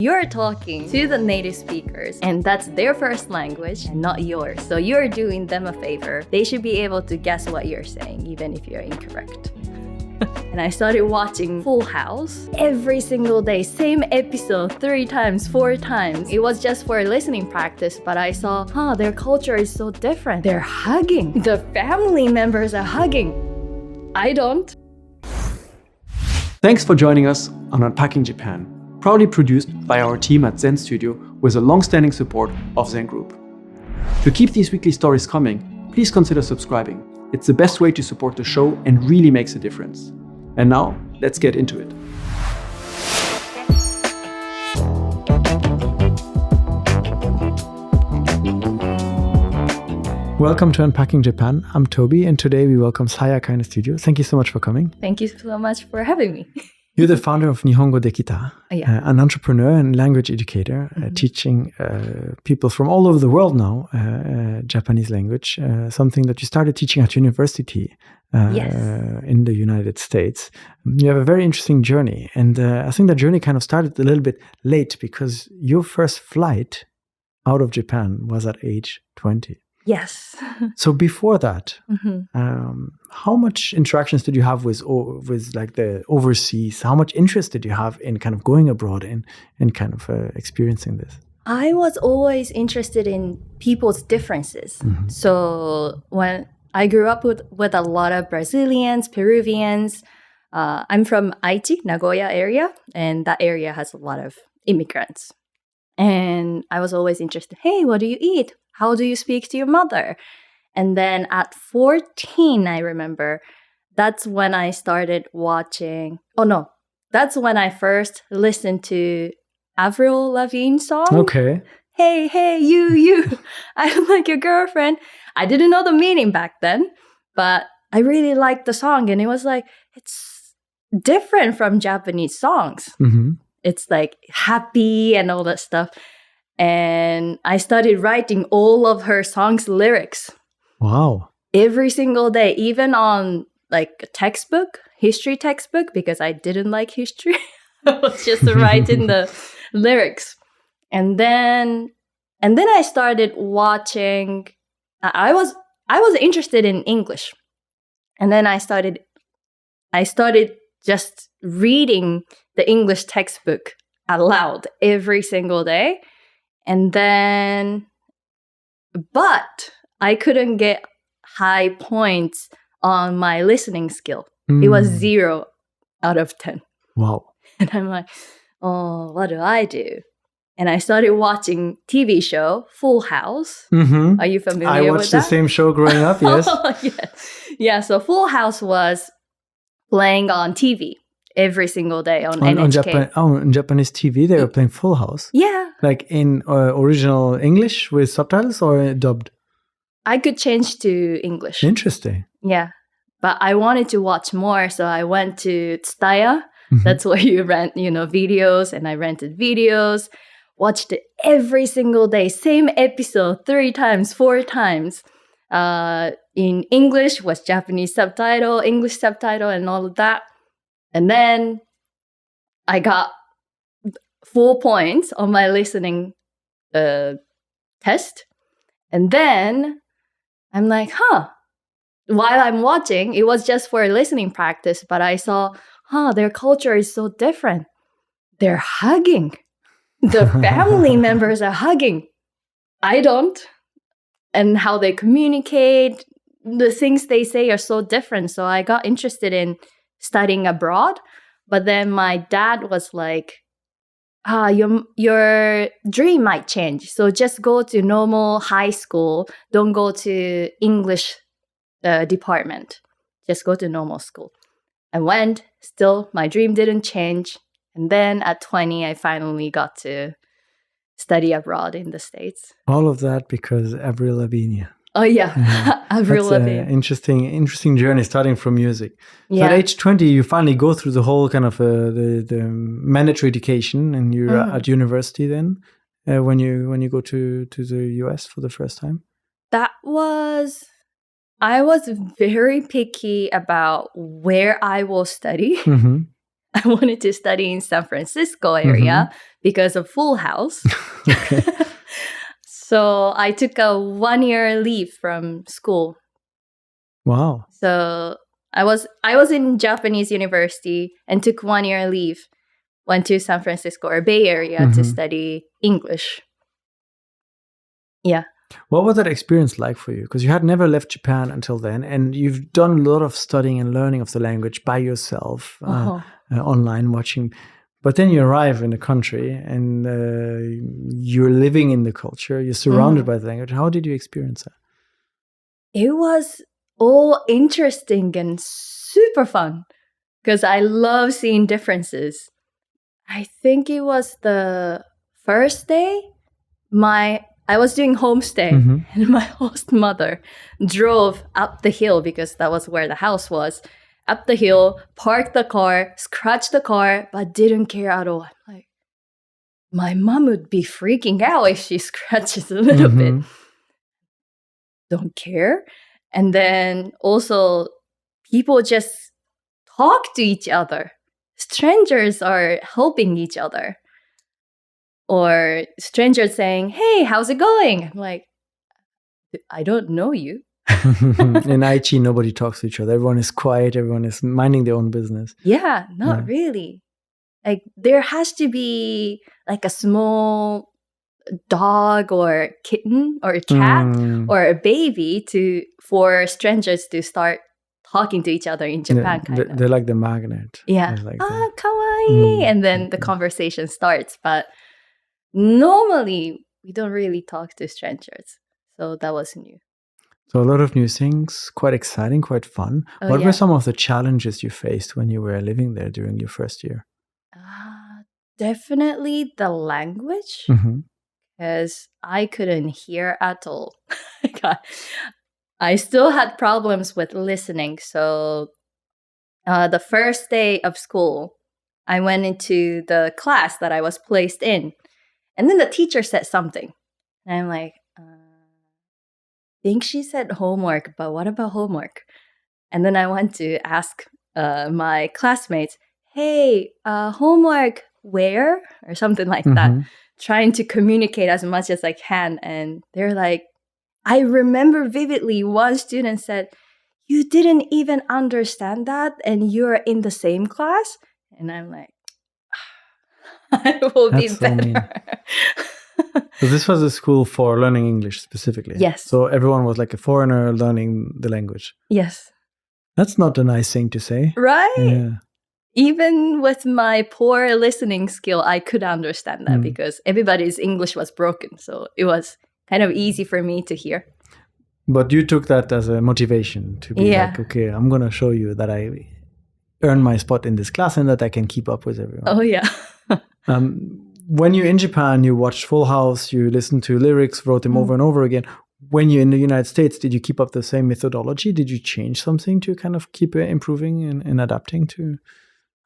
You're talking to the native speakers, and that's their first language and not yours. So you're doing them a favor. They should be able to guess what you're saying, even if you're incorrect. And I started watching Full House every single day, same episode 3 times, 4 times. It was just for listening practice, but I saw, their culture is so different. They're hugging. The family members are hugging. I don't. Thanks for joining us on Unpacking Japan, proudly produced by our team at Zen Studio with the long-standing support of Zen Group. To keep these weekly stories coming, please consider subscribing. It's the best way to support the show and really makes a difference. And now, let's get into it. Welcome to Unpacking Japan. I'm Toby, and today we welcome Sayaka in the studio. Thank you so much for coming. Thank you so much for having me. You're the founder of Nihongo Dekita, an entrepreneur and language educator, teaching people from all over the world now Japanese language, something that you started teaching at university in the United States. You have a very interesting journey, and I think that journey kind of started a little bit late because your first flight out of Japan was at age 20. Yes. So before that, how much interactions did you have with like the overseas? How much interest did you have in kind of going abroad and kind of experiencing this? I was always interested in people's differences. So when I grew up with a lot of Brazilians, Peruvians, I'm from Aichi, Nagoya area, and that area has a lot of immigrants. And I was always interested, hey, what do you eat? How do you speak to your mother? And then at 14, I remember, that's when I started watching. That's when I first listened to Avril Lavigne's song. Okay. Hey, you, I'm like your girlfriend. I didn't know the meaning back then, but I really liked the song. And it was like, it's different from Japanese songs. It's like happy and all that stuff. And I started writing all of her songs' lyrics. Wow. Every single day, even on like a textbook, history textbook, because I didn't like history. I was just writing the lyrics. And then I started watching. I was interested in English. And then I started just reading the English textbook aloud every single day. And then, but I couldn't get high points on my listening skill. It was 0 out of 10. Wow. And I'm like, oh, what do I do? And I started watching TV show, Full House. Are you familiar with that? I watched the same show growing up, yes. Yeah, so Full House was playing on TV. Every single day on NHK. On Japanese TV, they were playing Full House? Yeah. Like in original English with subtitles or dubbed? I could change to English. Interesting. Yeah. But I wanted to watch more, so I went to Tsutaya. That's where you rent, videos, and I rented videos. Watched it every single day, same episode 3 times, 4 times. In English was Japanese subtitle, English subtitle, and all of that. And then I got 4 points on my listening test. And then I'm like, while I'm watching, it was just for listening practice, but I saw, their culture is so different. They're hugging. The family members are hugging. I don't. And how they communicate, the things they say are so different. So I got interested in studying abroad, but then my dad was like, your dream might change, so just go to normal high school, don't go to English department, just go to normal school. I went, still my dream didn't change, and then at 20 I finally got to study abroad in the States. All of that because Avril Lavigne. Oh yeah, Avril Lavigne. Interesting journey starting from music. So Yeah. at age 20, you finally go through the whole kind of the mandatory education, and you're at university then. When you go to the US for the first time. I was very picky about where I will study. I wanted to study in San Francisco area because of Full House. Okay. So I took a 1-year leave from school. Wow. So I was in Japanese university and took 1-year leave. Went to San Francisco or Bay Area to study English. Yeah. What was that experience like for you? Because you had never left Japan until then, and you've done a lot of studying and learning of the language by yourself, online, watching. But then you arrive in the country and you're living in the culture, you're surrounded by the language. How did you experience that? It was all interesting and super fun because I love seeing differences. I think it was the first day I was doing homestay and my host mother drove up the hill because that was where the house was. Up the hill, parked the car, scratched the car, but didn't care at all. I'm like, my mom would be freaking out if she scratches a little bit. Don't care. And then also people just talk to each other. Strangers are helping each other. Or strangers saying, hey, how's it going? I'm like, I don't know you. In Aichi, nobody talks to each other. Everyone is quiet. Everyone is minding their own business. Yeah, not really. Like there has to be like a small dog or kitten or a cat or a baby for strangers to start talking to each other in Japan. They're like the magnet. Yeah. Like kawaii. And then the conversation starts. But normally we don't really talk to strangers. So that was new. So a lot of new things, quite exciting, quite fun. What were some of the challenges you faced when you were living there during your first year? Definitely the language, because I couldn't hear at all. I still had problems with listening. So the first day of school, I went into the class that I was placed in. And then the teacher said something. And I'm like, think she said homework, but what about homework? And then I went to ask my classmates, hey, homework where? Or something like that. Trying to communicate as much as I can. And they're like, I remember vividly one student said, you didn't even understand that and you're in the same class? And I'm like, I will be better. So this was a school for learning English specifically? Yes. So everyone was like a foreigner learning the language? Yes. That's not a nice thing to say. Right? Yeah. Even with my poor listening skill, I could understand that because everybody's English was broken. So it was kind of easy for me to hear. But you took that as a motivation to be like, okay, I'm going to show you that I earned my spot in this class and that I can keep up with everyone. Oh, yeah. When you're in Japan, you watched Full House, you listened to lyrics, wrote them over and over again. When you're in the United States, did you keep up the same methodology? Did you change something to kind of keep improving and adapting to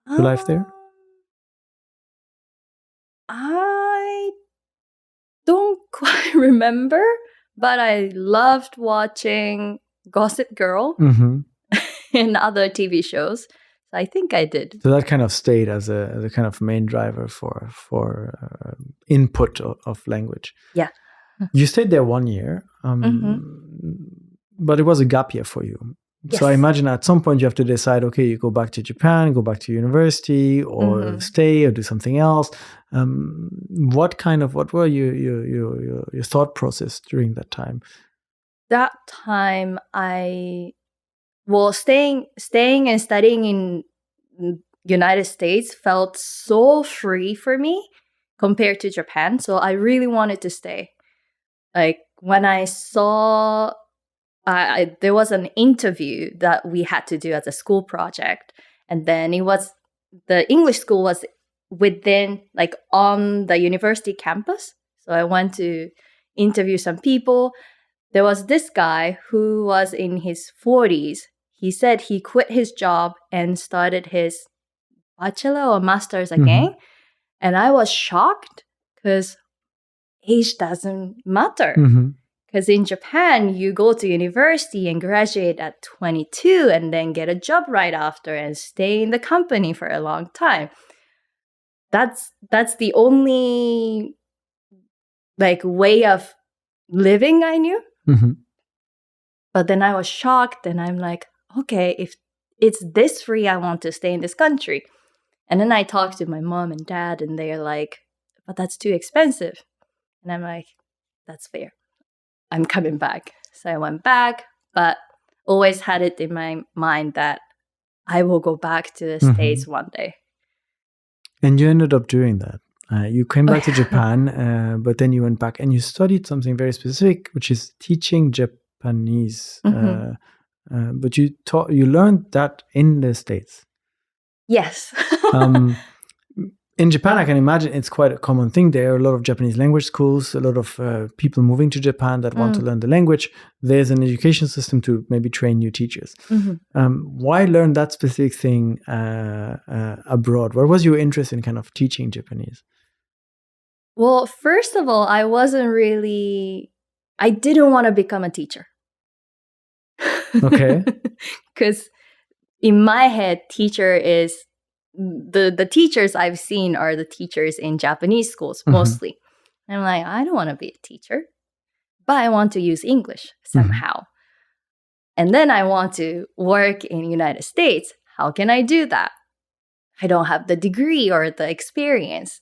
life there? I don't quite remember, but I loved watching Gossip Girl and other TV shows. I think I did. So that kind of stayed as a kind of main driver for input of language. Yeah. You stayed there 1 year, but it was a gap year for you. Yes. So I imagine at some point you have to decide, okay, you go back to Japan, go back to university, or stay or do something else. What were your thought process during that time? That time staying and studying in United States felt so free for me compared to Japan. So I really wanted to stay. Like when I saw, there was an interview that we had to do as a school project. And then the English school was within, like on the university campus. So I went to interview some people. There was this guy who was in his 40s. He said he quit his job and started his bachelor or master's again. And I was shocked because age doesn't matter. Because in Japan, you go to university and graduate at 22 and then get a job right after and stay in the company for a long time. That's the only like way of living I knew. Mm-hmm. But then I was shocked and I'm like, okay, if it's this free, I want to stay in this country. And then I talked to my mom and dad and they're like, but that's too expensive. And I'm like, that's fair. I'm coming back. So I went back, but always had it in my mind that I will go back to the States one day. And you ended up doing that. You came back to Japan, but then you went back and you studied something very specific, which is teaching Japanese. But you learned that in the States. Yes. In Japan, I can imagine it's quite a common thing. There are a lot of Japanese language schools, a lot of people moving to Japan that want to learn the language. There's an education system to maybe train new teachers. Why learn that specific thing abroad? What was your interest in kind of teaching Japanese? Well, first of all, I didn't want to become a teacher. Okay. Because in my head, teacher is the teachers I've seen are the teachers in Japanese schools mostly. I'm like, I don't want to be a teacher, but I want to use English somehow. And then I want to work in the United States. How can I do that? I don't have the degree or the experience.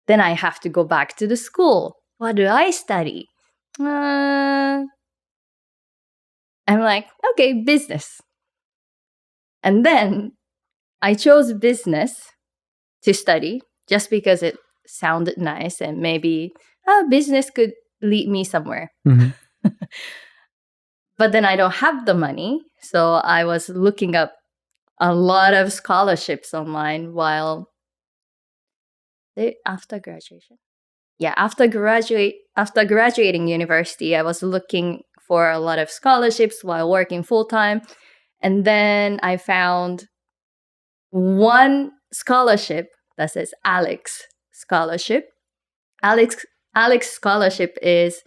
Then I have to go back to the school. What do I study? I'm like, okay, business. And then I chose business to study just because it sounded nice and maybe business could lead me somewhere. But then I don't have the money. So I was looking up a lot of scholarships online while after graduation. Yeah, after graduating university, I was looking for a lot of scholarships while working full-time. And then I found one scholarship that says Alex Scholarship. Alex Scholarship it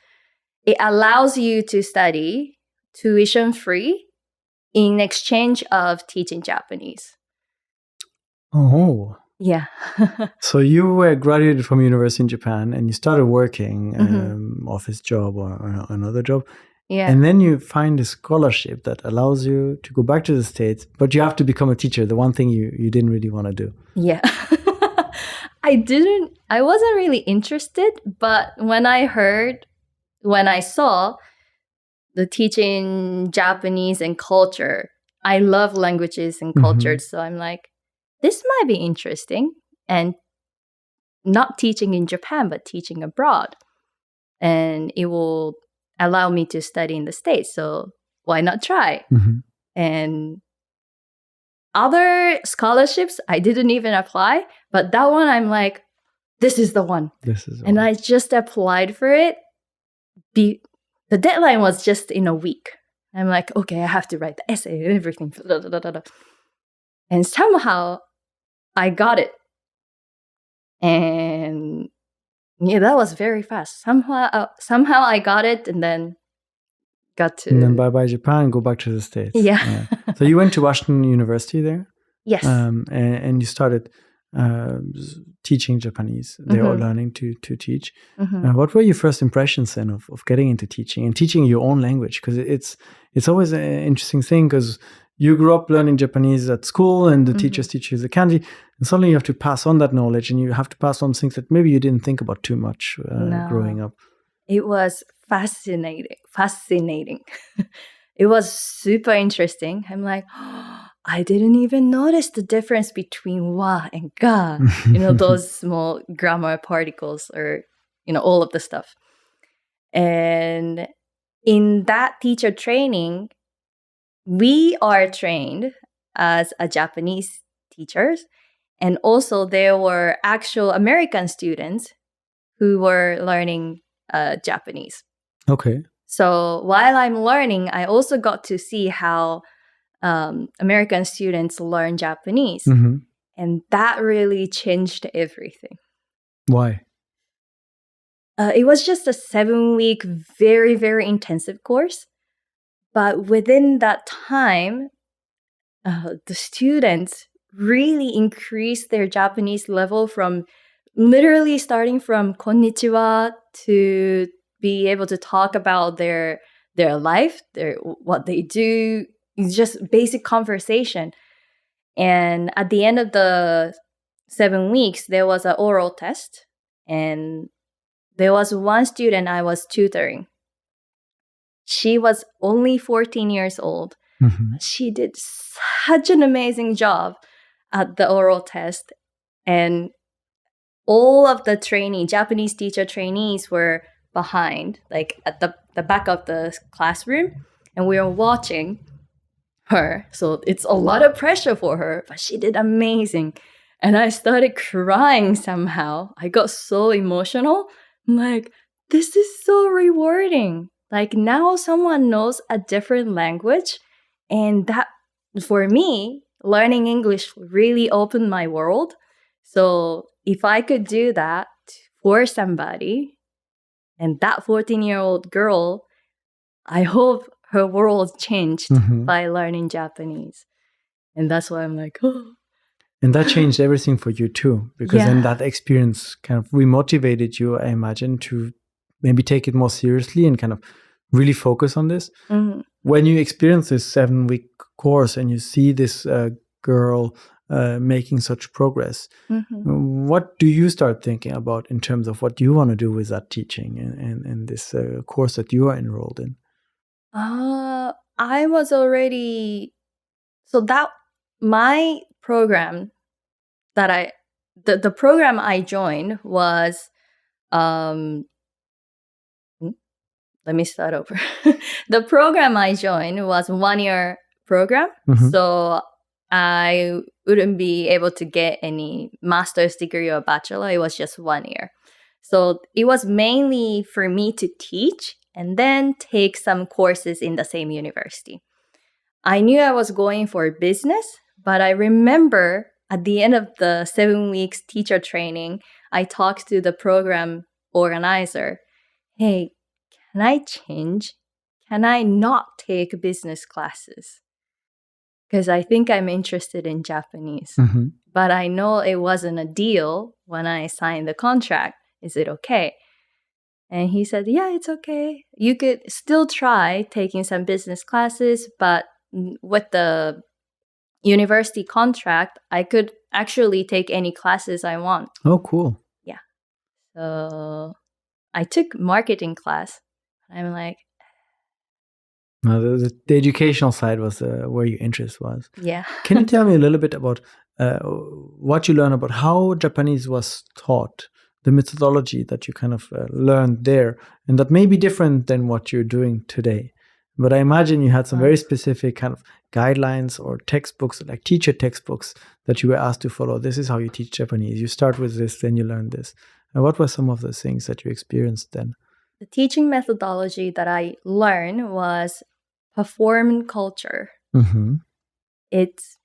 allows you to study tuition free in exchange of teaching Japanese. Oh. Yeah. So you were graduated from university in Japan and you started working, office job or another job. Yeah. And then you find a scholarship that allows you to go back to the States, but you have to become a teacher, the one thing you didn't really want to do. Yeah. I wasn't really interested, but when I saw the teaching Japanese and culture, I love languages and cultures. So I'm like, this might be interesting. And not teaching in Japan, but teaching abroad. And it will allow me to study in the States. So why not try? And other scholarships, I didn't even apply. But that one, I'm like, this is the one. And I just applied for it. The deadline was just in a week. I'm like, okay, I have to write the essay and everything. And somehow I got it. And yeah, that was very fast. Somehow I got it and then got to... And then bye-bye Japan, go back to the States. Yeah. So you went to Washington University there? Yes. And you started teaching Japanese. They were learning to teach. What were your first impressions then of getting into teaching and teaching your own language? Because it's always an interesting thing because you grew up learning Japanese at school and the teachers teach you the kanji, and suddenly you have to pass on that knowledge and you have to pass on things that maybe you didn't think about too much growing up. It was fascinating. It was super interesting. I'm like, I didn't even notice the difference between wa and ga, those small grammar particles or, all of the stuff. And in that teacher training, we are trained as a Japanese teachers. And also there were actual American students who were learning Japanese. Okay. So while I'm learning, I also got to see how American students learn Japanese. And that really changed everything. Why? It was just a 7-week, very, very intensive course. But within that time, the students really increased their Japanese level from literally starting from konnichiwa to be able to talk about their life, what they do, just basic conversation. And at the end of the 7 weeks, there was an oral test, and there was one student I was tutoring. She was only 14 years old. Mm-hmm. She did such an amazing job at the oral test. And all of the Japanese teacher trainees were behind, like at the back of the classroom. And we were watching her. So it's a lot of pressure for her, but she did amazing. And I started crying somehow. I got so emotional. I'm like, this is so rewarding. Like now someone knows a different language. And that, for me, learning English really opened my world. So if I could do that for somebody, and that 14-year-old girl, I hope her world changed by learning Japanese. And that's why I'm like, oh. And that changed everything for you too, because then that experience kind of remotivated you, I imagine, to maybe take it more seriously and kind of really focus on this. Mm-hmm. When you experience this 7-week course and you see this girl making such progress, what do you start thinking about in terms of what you want to do with that teaching and this course that you are enrolled in? I was already, so that my program that the program I joined was, let me start over. The program I joined was 1-year program. So I wouldn't be able to get any master's degree or bachelor. It was just 1 year. So it was mainly for me to teach and then take some courses in the same university. I knew I was going for business, but I remember at the end of the 7 weeks teacher training, I talked to the program organizer. Hey, can I change? Can I not take business classes? Because I think I'm interested in Japanese. But I know it wasn't a deal when I signed the contract. Is it okay? And he said, yeah, it's okay. You could still try taking some business classes, but with the university contract, I could actually take any classes I want. Oh, cool. Yeah. So I took marketing class. I'm like, the educational side was where your interest was. Yeah. Can you tell me a little bit about what you learned about how Japanese was taught, the methodology that you kind of learned there, and that may be different than what you're doing today? But I imagine you had some very specific kind of guidelines or textbooks, like teacher textbooks, that you were asked to follow. This is how you teach Japanese. You start with this, then you learn this. And what were some of the things that you experienced then? The teaching methodology that I learned was performance culture. It's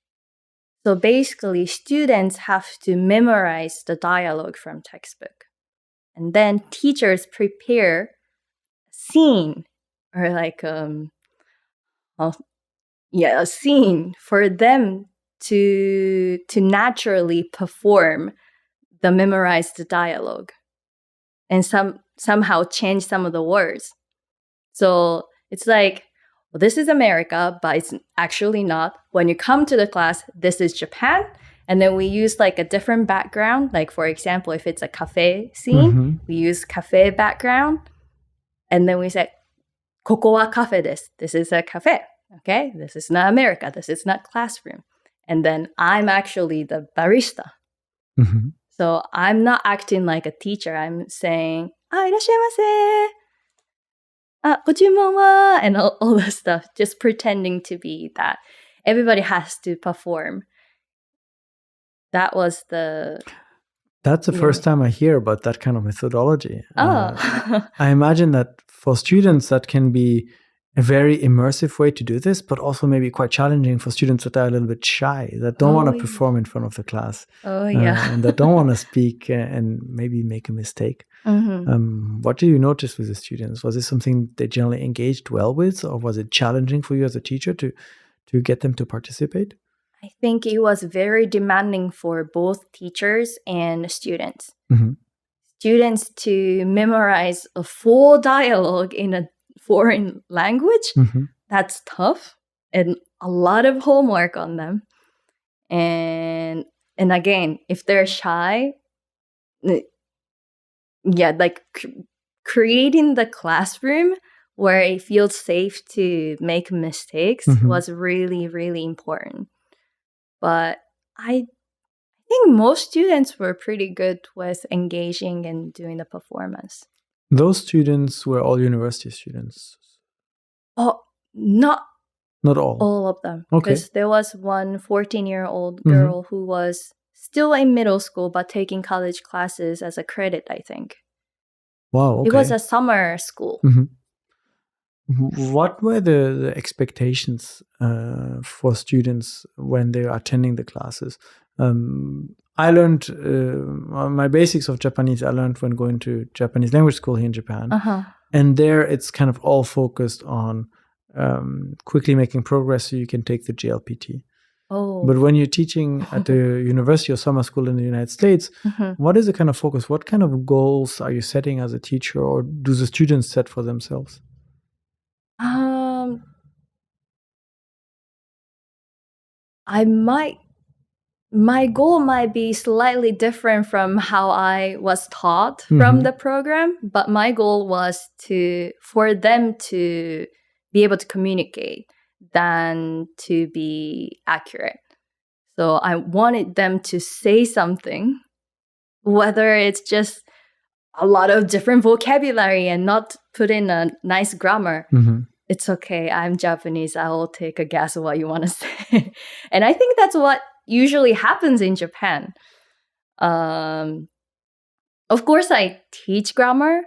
so basically students have to memorize the dialogue from textbook, and then teachers prepare scene or like a scene for them to naturally perform the memorized dialogue and somehow change some of the words. So it's like, well, this is America, but it's actually not. When you come to the class, this is Japan. And then we use like a different background. Like, for example, if it's a cafe scene, we use cafe background. And then we say, ここはカフェです. This is a cafe. Okay? This is not America. This is not classroom. And then I'm actually the barista. So I'm not acting like a teacher. I'm saying, いらっしゃいませ. ご注文は, and all this stuff, just pretending to be that. Everybody has to perform. That was That's the first time I hear about that kind of methodology. Oh. I imagine that for students that can be a very immersive way to do this, but also maybe quite challenging for students that are a little bit shy, that don't want to perform in front of the class. And that don't want to speak and maybe make a mistake. What do you notice with the students? Was this something they generally engaged well with, or was it challenging for you as a teacher to get them to participate? I think it was very demanding for both teachers and students. Students to memorize a full dialogue in a foreign language, that's tough, and a lot of homework on them. And again, if they're shy, creating the classroom where it feels safe to make mistakes was really, really important. But I think most students were pretty good with engaging and doing the performance. Those students were all university students? Oh, not all. All of them. Because there was one 14-year-old girl who was still in middle school but taking college classes as a credit, I think. Wow, okay. It was a summer school. What were the expectations for students when they are attending the classes? I learned my basics of Japanese. I learned when going to Japanese language school here in Japan, and there it's kind of all focused on quickly making progress so you can take the JLPT. But when you're teaching at the university or summer school in the United States, what is the kind of focus? What kind of goals are you setting as a teacher, or do the students set for themselves? My goal might be slightly different from how I was taught from the program, but my goal was for them to be able to communicate than to be accurate. So I wanted them to say something, whether it's just a lot of different vocabulary and not put in a nice grammar. It's okay, I'm Japanese, I'll take a guess of what you want to say. And I think that's what usually happens in Japan. Of course, I teach grammar,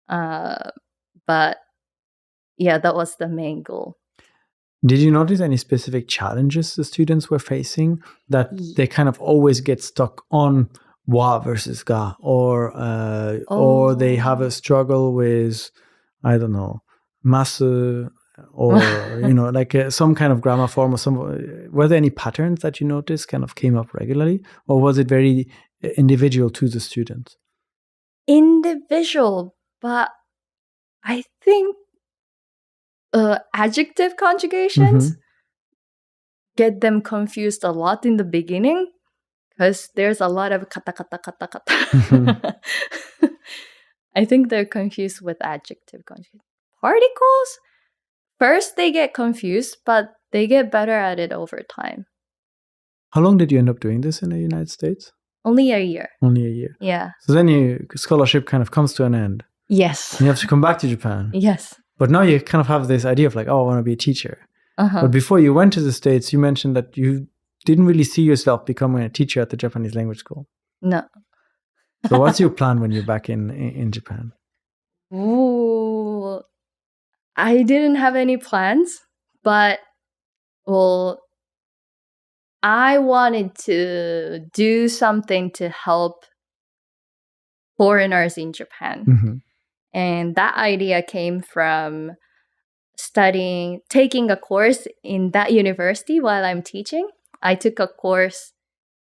but yeah, that was the main goal. Did you notice any specific challenges the students were facing that they kind of always get stuck on wa versus ga, or they have a struggle with, I don't know, masu, or some kind of grammar form, or were there any patterns that you noticed kind of came up regularly, or was it very individual to the students? Individual, but I think adjective conjugations get them confused a lot in the beginning, because there's a lot of kata kata kata kata. I think they're confused with adjective conjugations. Particles, first they get confused, but they get better at it over time. How long did you end up doing this in the United States? Only a year. Only a year. Yeah. So then your scholarship kind of comes to an end. Yes. And you have to come back to Japan. Yes. But now you kind of have this idea of like, oh, I want to be a teacher. But before you went to the States, you mentioned that you didn't really see yourself becoming a teacher at the Japanese language school. No. So what's your plan when you're back in Japan? Ooh, I didn't have any plans, but I wanted to do something to help foreigners in Japan. And that idea came from taking a course in that university while I'm teaching. I took a course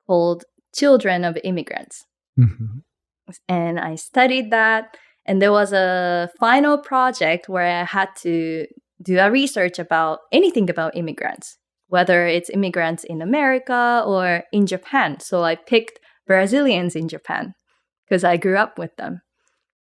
called Children of Immigrants. And I studied that. And there was a final project where I had to do a research about anything about immigrants, whether it's immigrants in America or in Japan. So I picked Brazilians in Japan because I grew up with them.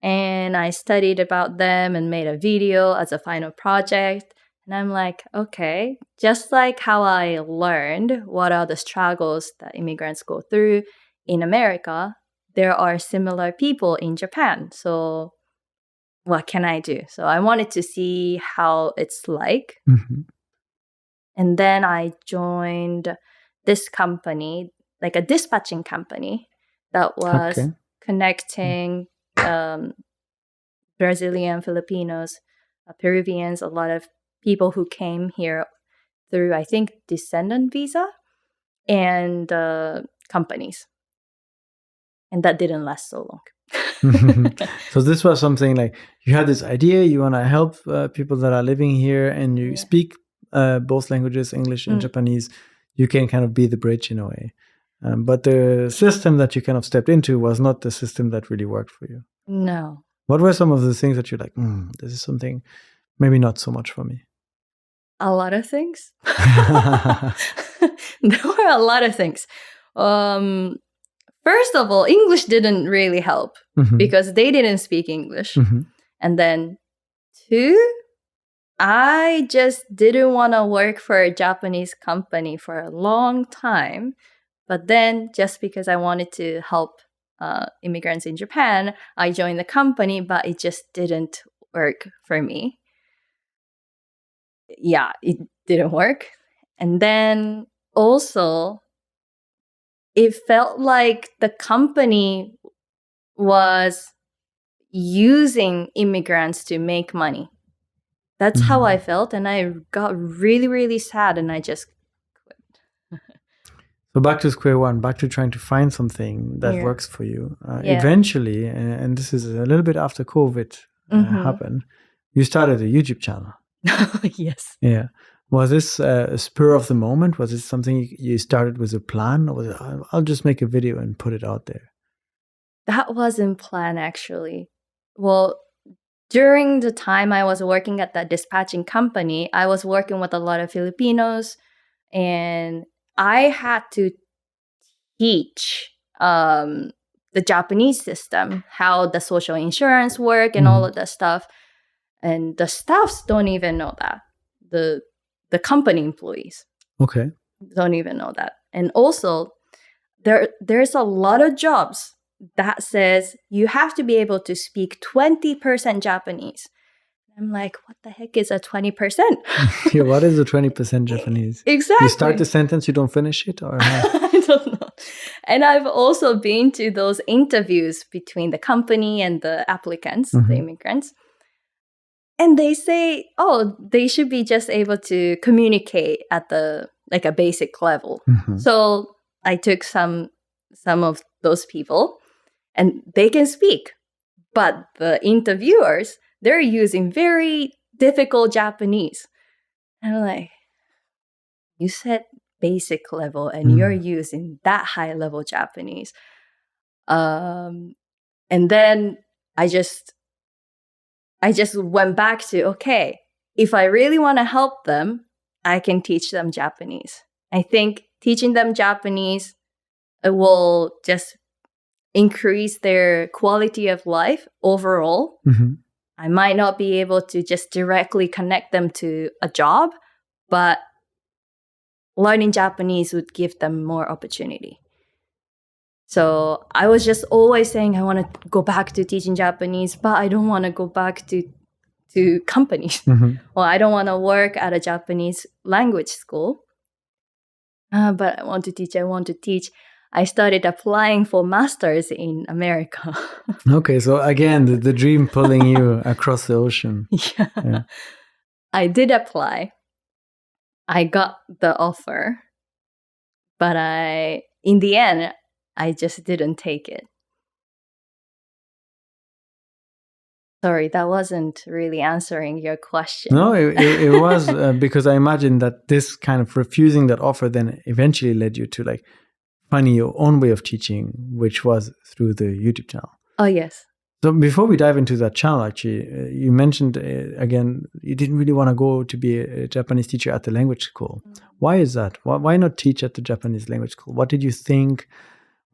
And I studied about them and made a video as a final project. And I'm like, okay, just like how I learned what are the struggles that immigrants go through in America, there are similar people in Japan. So what can I do? So I wanted to see how it's like. And then I joined this company, like a dispatching company that was connecting Brazilian, Filipinos, Peruvians, a lot of people who came here through, I think, descendant visa and companies. And that didn't last so long. So this was something like you had this idea, you want to help people that are living here, and you speak both languages, English and Japanese. You can kind of be the bridge in a way. But the system that you kind of stepped into was not the system that really worked for you. No. What were some of the things that you're like, this is something maybe not so much for me? A lot of things. There were a lot of things. First of all, English didn't really help because they didn't speak English. And then 2, I just didn't want to work for a Japanese company for a long time. But then just because I wanted to help immigrants in Japan, I joined the company, but it just didn't work for me. Yeah, it didn't work. And then also, it felt like the company was using immigrants to make money. That's how I felt. And I got really, really sad and I just quit. So back to square one, back to trying to find something that works for you. Eventually, and this is a little bit after COVID happened, you started a YouTube channel. Yes. Yeah. Was this a spur of the moment? Was it something you started with a plan? Or was it, I'll just make a video and put it out there? That wasn't planned, actually. Well, during the time I was working at that dispatching company, I was working with a lot of Filipinos, and I had to teach the Japanese system, how the social insurance work and all of that stuff. And the staffs don't even know that. The company employees don't even know that. And also, there's a lot of jobs that says you have to be able to speak 20% Japanese. I'm like, what the heck is a 20%? Yeah, what is a 20% Japanese? Exactly. You start the sentence, you don't finish it? Or I don't know. And I've also been to those interviews between the company and the applicants, the immigrants. And they say, they should be just able to communicate at a basic level. So I took some of those people, and they can speak. But the interviewers, they're using very difficult Japanese. And I'm like, you said basic level, and you're using that high level Japanese. And then I just went back to, okay, if I really want to help them, I can teach them Japanese. I think teaching them Japanese will just increase their quality of life overall. I might not be able to just directly connect them to a job, but learning Japanese would give them more opportunity. So I was just always saying I want to go back to teaching Japanese, but I don't want to go back to companies. Well, I don't want to work at a Japanese language school. But I want to teach. I started applying for masters in America. Okay, so again, the dream pulling you across the ocean. Yeah. I did apply. I got the offer. But in the end, I just didn't take it. Sorry, that wasn't really answering your question. No, it was because I imagine that this kind of refusing that offer then eventually led you to like finding your own way of teaching, which was through the YouTube channel. Oh, yes. So before we dive into that channel, actually, you mentioned, again, you didn't really want to go to be a Japanese teacher at the language school. Why is that? Why not teach at the Japanese language school? What did you think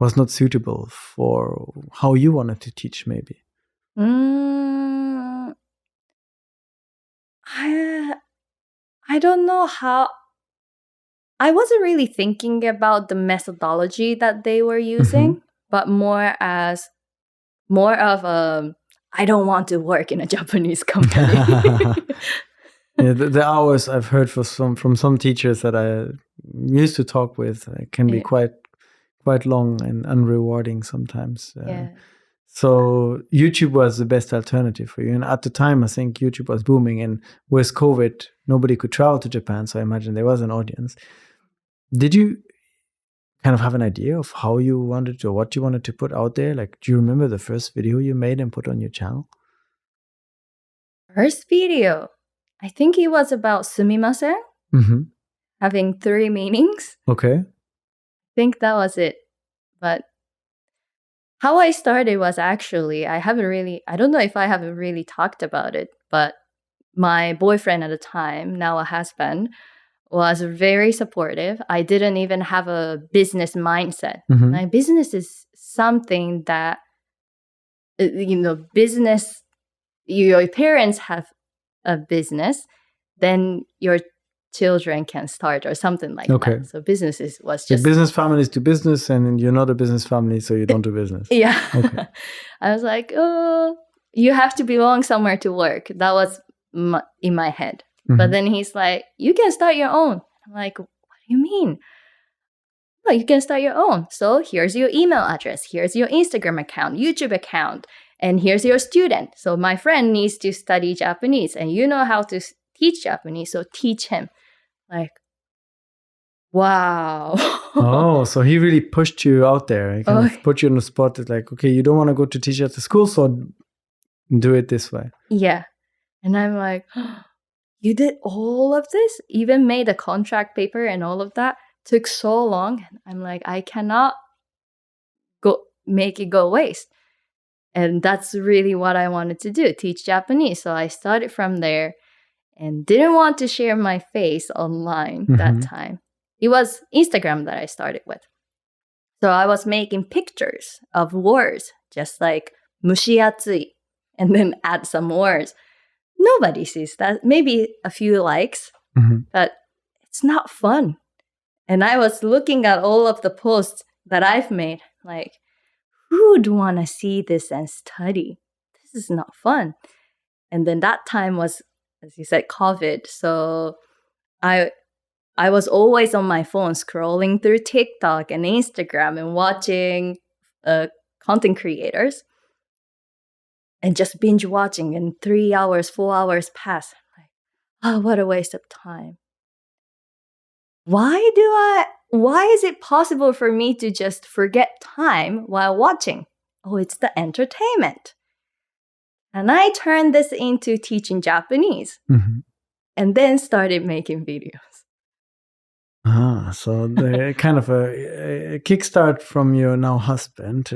was not suitable for how you wanted to teach, maybe? I don't know how. I wasn't really thinking about the methodology that they were using, but more of I don't want to work in a Japanese company. Yeah, the hours I've heard from some teachers that I used to talk with can be quite long and unrewarding sometimes. So YouTube was the best alternative for you. And at the time, I think YouTube was booming. And with COVID, nobody could travel to Japan. So I imagine there was an audience. Did you kind of have an idea of how you wanted to, or what you wanted to put out there? Like, do you remember the first video you made and put on your channel? First video, I think it was about sumimasen, having 3 meanings. Okay. I think that was it. But how I started was actually, I don't know if I haven't really talked about it, but my boyfriend at the time, now a husband, was very supportive. I didn't even have a business mindset. My business is something that, business, your parents have a business, then your children can start or something like that. So business was just... The business families do business and you're not a business family, so you don't do business. Yeah. Okay. I was like, oh, you have to belong somewhere to work. That was in my head. But then he's like, you can start your own. I'm like, what do you mean? Oh, you can start your own. So here's your email address. Here's your Instagram account, YouTube account. And here's your student. So my friend needs to study Japanese and you know how to teach Japanese. So teach him. Like, wow. Oh, so he really pushed you out there. He kind of put you on the spot. It's like, okay, you don't want to go to teach at the school, so do it this way. Yeah. And I'm like, you did all of this? Even made a contract paper and all of that? Took so long. I'm like, I cannot make it go waste. And that's really what I wanted to do, teach Japanese. So I started from there and didn't want to share my face online that time. It was Instagram that I started with. So I was making pictures of words, just like mushiatsui, and then add some words. Nobody sees that. Maybe a few likes, but it's not fun. And I was looking at all of the posts that I've made, like, who would want to see this and study? This is not fun. And then that time was, as you said, COVID. So I was always on my phone scrolling through TikTok and Instagram and watching content creators and just binge watching, and 3 hours, 4 hours pass. Like, oh, what a waste of time. Why is it possible for me to just forget time while watching? Oh, it's the entertainment. And I turned this into teaching Japanese and then started making videos. So the kind of a kickstart from your now husband,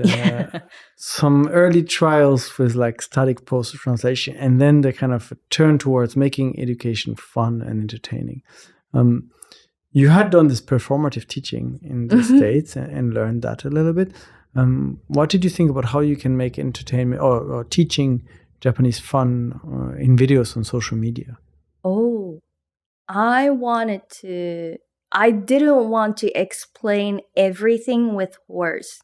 some early trials with like static post translation, and then the kind of turn towards making education fun and entertaining. You had done this performative teaching in the States and learned that a little bit. What did you think about how you can make entertainment or teaching Japanese fun in videos on social media? Oh, I didn't want to explain everything with words.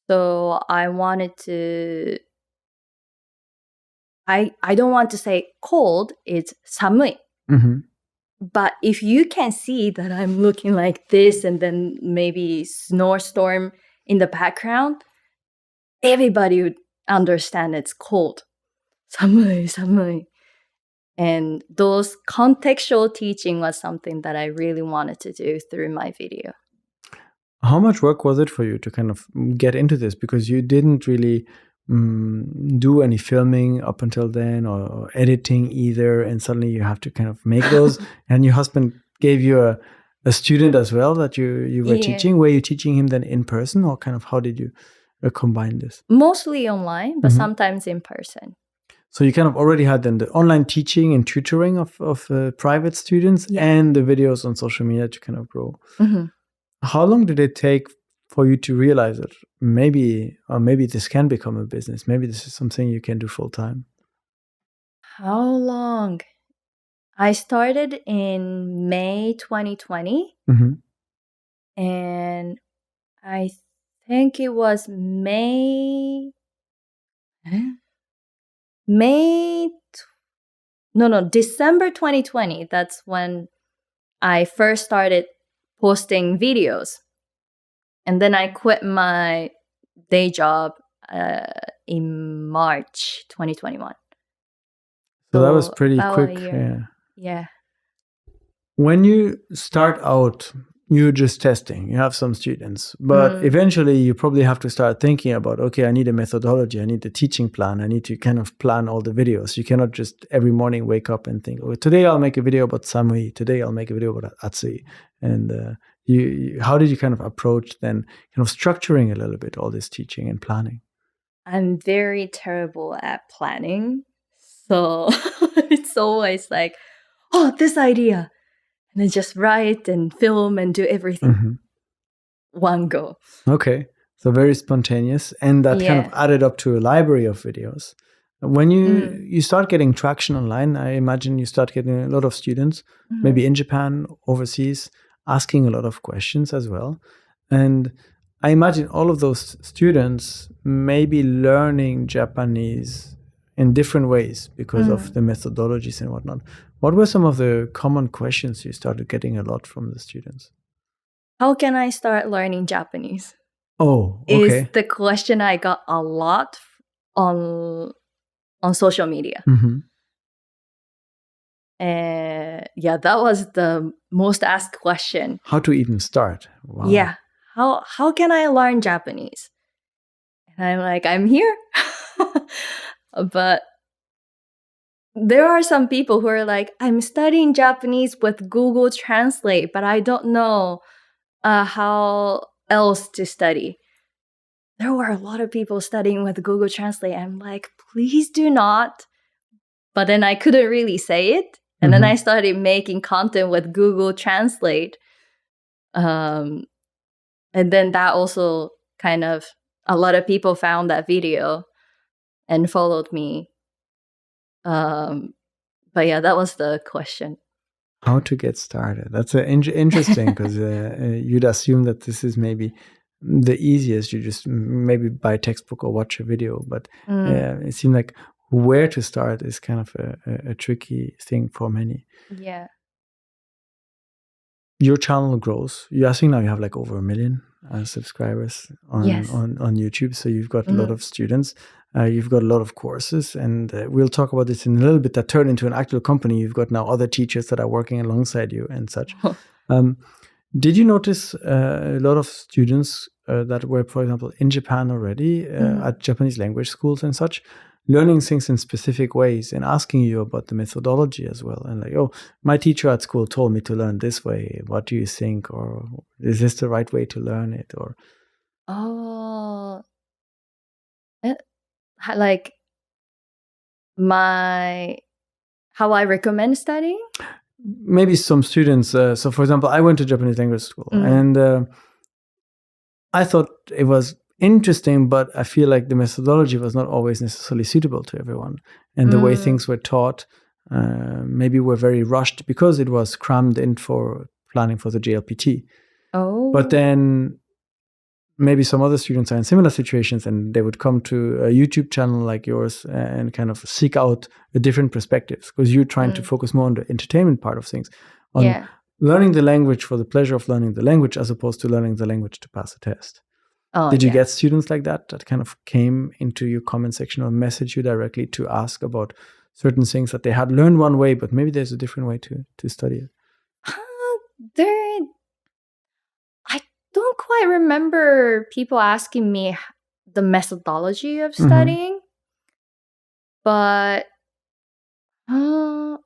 So I wanted to, I don't want to say cold, it's samui. But if you can see that I'm looking like this and then maybe snowstorm in the background, everybody would understand it's cold. Samui, samui. And those contextual teaching was something that I really wanted to do through my video. How much work was it for you to kind of get into this? Because you didn't really do any filming up until then or editing either. And suddenly you have to kind of make those. And your husband gave you a student as well that you were teaching. Were you teaching him then in person, or kind of how did you combine this? Mostly online, but sometimes in person. So you kind of already had then the online teaching and tutoring of private students and the videos on social media to kind of grow. How long did it take for you to realize that maybe this can become a business? Maybe this is something you can do full time. How long? I started in May 2020. And I think it was December 2020. That's when I first started posting videos. And then I quit my day job in March 2021. So that was pretty about quick. a year. Yeah. When you start out, you're just testing. You have some students, but eventually you probably have to start thinking about, okay, I need a methodology. I need a teaching plan. I need to kind of plan all the videos. You cannot just every morning wake up and think, oh, today I'll make a video about Samui. Today I'll make a video about Atsui. And how did you kind of approach then kind of structuring a little bit all this teaching and planning? I'm very terrible at planning. So it's always like, oh, this idea. And then just write and film and do everything. One go. Okay. So very spontaneous. And that kind of added up to a library of videos. When you start getting traction online, I imagine you start getting a lot of students, maybe in Japan, overseas, asking a lot of questions as well. And I imagine all of those students may be learning Japanese in different ways because of the methodologies and whatnot. What were some of the common questions you started getting a lot from the students? How can I start learning Japanese? Oh, okay. Is the question I got a lot on social media. Yeah, that was the most asked question. How to even start? Wow. Yeah. How can I learn Japanese? And I'm like, I'm here. But there are some people who are like, I'm studying Japanese with Google Translate, but I don't know how else to study. There were a lot of people studying with Google Translate. I'm like, please do not. But then I couldn't really say it. And then I started making content with Google Translate. And then that also kind of, a lot of people found that video and followed me. But yeah, that was the question. How to get started. That's interesting because you'd assume that this is maybe the easiest. You just maybe buy a textbook or watch a video. But it seemed like where to start is kind of a tricky thing for many. Yeah. Your channel grows. I think now you have like over 1 million subscribers on YouTube. So you've got a lot of students. You've got a lot of courses. And we'll talk about this in a little bit. That turned into an actual company. You've got now other teachers that are working alongside you and such. Did you notice a lot of students that were, for example, in Japan already at Japanese language schools and such, learning things in specific ways and asking you about the methodology as well? And like, oh, my teacher at school told me to learn this way. What do you think? Or is this the right way to learn it? Or like how I recommend studying? Maybe some students. So, for example, I went to Japanese language school and I thought it was interesting, but I feel like the methodology was not always necessarily suitable to everyone. And the way things were taught maybe were very rushed because it was crammed in for planning for the JLPT. Oh. But then maybe some other students are in similar situations and they would come to a YouTube channel like yours and kind of seek out a different perspectives because you're trying to focus more on the entertainment part of things, on learning the language for the pleasure of learning the language as opposed to learning the language to pass a test. Did you get students like that kind of came into your comment section or message you directly to ask about certain things that they had learned one way, but maybe there's a different way to study it? I don't quite remember people asking me the methodology of studying, but I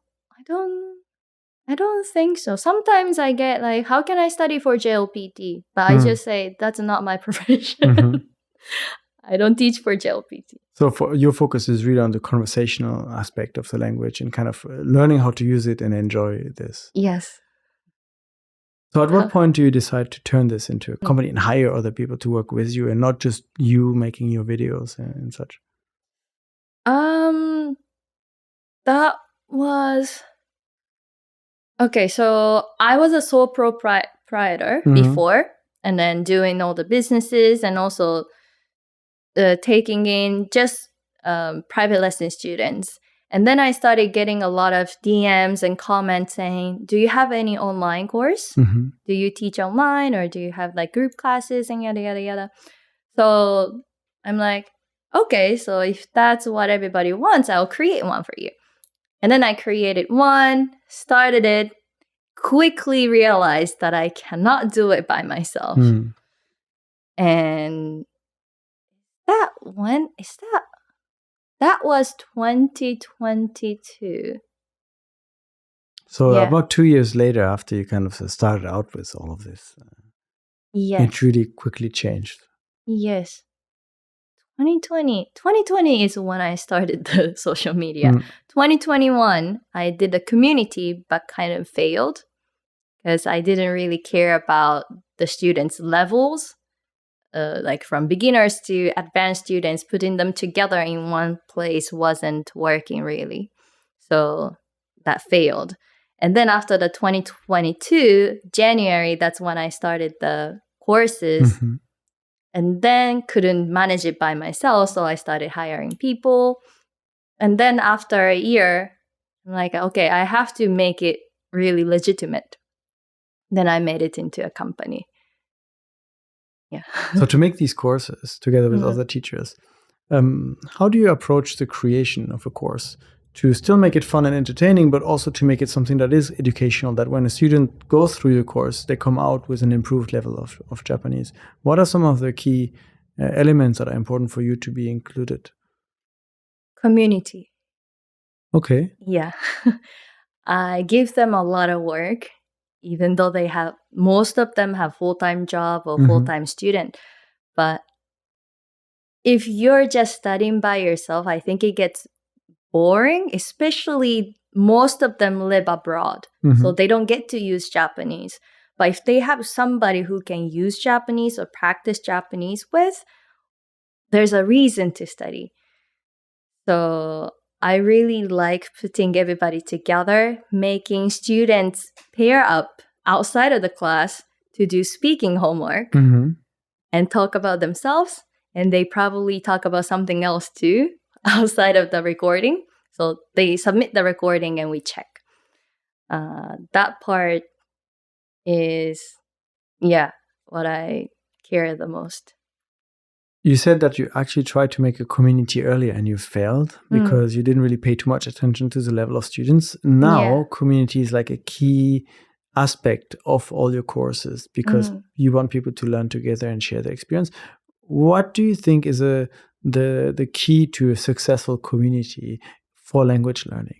don't think so. Sometimes I get like, how can I study for JLPT? But I just say, that's not my profession. I don't teach for JLPT. So your focus is really on the conversational aspect of the language and kind of learning how to use it and enjoy this. Yes. So at what point do you decide to turn this into a company and hire other people to work with you and not just you making your videos and such? That was... Okay, so I was a sole proprietor before, and then doing all the businesses and also taking in just private lesson students. And then I started getting a lot of DMs and comments saying, do you have any online course? Do you teach online or do you have like group classes and yada, yada, yada? So I'm like, okay, so if that's what everybody wants, I'll create one for you. And then I created one, started it, quickly realized that I cannot do it by myself. And that was 2022. So about 2 years later, after you kind of started out with all of this, it really quickly changed. Yes. 2020 is when I started the social media. 2021, I did a community, but kind of failed because I didn't really care about the students' levels, like from beginners to advanced students. Putting them together in one place wasn't working really. So that failed. And then after the 2022, January, that's when I started the courses. And then couldn't manage it by myself, so I started hiring people. And then after a year, I'm like, okay, I have to make it really legitimate. Then I made it into a company. Yeah. So to make these courses together with other teachers, how do you approach the creation of a course to still make it fun and entertaining, but also to make it something that is educational, that when a student goes through your course, they come out with an improved level of Japanese? What are some of the key elements that are important for you to be included? Community. Okay. Yeah. I give them a lot of work, even though most of them have full-time job or full-time student. But if you're just studying by yourself, I think it gets boring, especially most of them live abroad. So they don't get to use Japanese. But if they have somebody who can use Japanese or practice Japanese with, there's a reason to study. So I really like putting everybody together, making students pair up outside of the class to do speaking homework and talk about themselves. And they probably talk about something else too outside of the recording. So they submit the recording and we check. That part is, what I care the most. You said that you actually tried to make a community earlier and you failed because you didn't really pay too much attention to the level of students. Now, community is like a key aspect of all your courses because you want people to learn together and share their experience. What do you think is the key to a successful community for language learning?